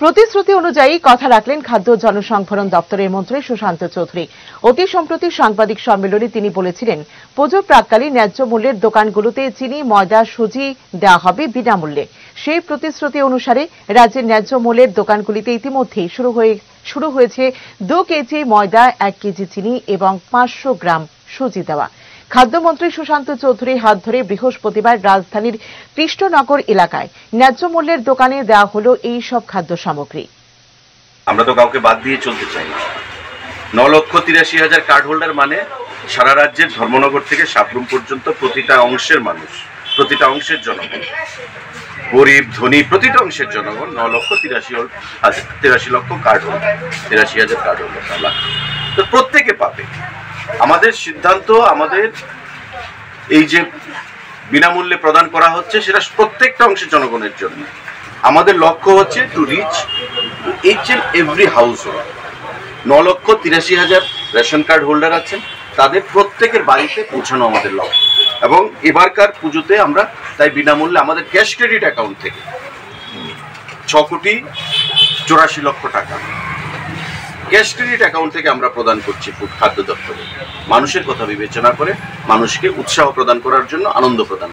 প্রতিশ্রুতি অনুযায়ী কথা রাখলেন খাদ্য জনসংভরণ দপ্তরের মন্ত্রী সুশান্ত চৌধুরী। অতি সম্প্রতি সাংবাদিক সম্মেলনে তিনি বলেছিলেন, পুজো প্রাক্কালে ন্যায্য মূল্যের দোকানগুলোতে চিনি, ময়দা, সুজি দেওয়া হবে বিনামূল্যে। সেই প্রতিশ্রুতি অনুসারে রাজ্যের ন্যায্য মূল্যের দোকানগুলিতে ইতিমধ্যেই শুরু হয়েছে 2 কেজি ময়দা, 1 কেজি চিনি এবং 500 গ্রাম সুজি দেওয়া। খাদ্যমন্ত্রী সুশান্ত চৌধুরীর হাত ধরে বৃহস্পতিবার রাজধানীর কৃষ্ণনগর এলাকায় ন্যায্য মূল্যের দোকানে দেওয়া হল এই সব খাদ্য সামগ্রী। আমরা তো কাউকে বাদ দিয়ে চলতে চাই না। 9,83,000 কার্ড হোল্ডার মানে সারা রাজ্যের ধর্মনগর থেকে সাবরুম পর্যন্ত প্রতিটা অংশের মানুষ, প্রতিটা অংশের জনগণ, গরিব ধনী প্রতিটা অংশের জনগণ 9,83,000 লক্ষ কার্ড হোল্ডার, 83,000 কার্ড হোল্ডার, তো প্রত্যেকে পাবে। আমাদের সিদ্ধান্ত, আমাদের এই যে বিনামূল্যে প্রদান করা হচ্ছে সেটা প্রত্যেকটা অংশের জনগণের জন্য। আমাদের লক্ষ্য হচ্ছে to reach each and every household. 9,83,000 ration card holder আছেন, তাদের প্রত্যেকের বাড়িতে পৌঁছানো আমাদের লক্ষ্য। এবং এবারকার পুজোতে আমরা তাই বিনামূল্যে আমাদের ক্যাশ ক্রেডিট অ্যাকাউন্ট থেকে 6,84,00,000 টাকা ক্যাশ ক্রেডিট অ্যাকাউন্ট থেকে আমরা প্রদান করছি খাদ্য দপ্তরে, মানুষের কথা বিবেচনা করে মানুষকে উৎসাহ প্রদান করার জন্য, আনন্দ প্রদান।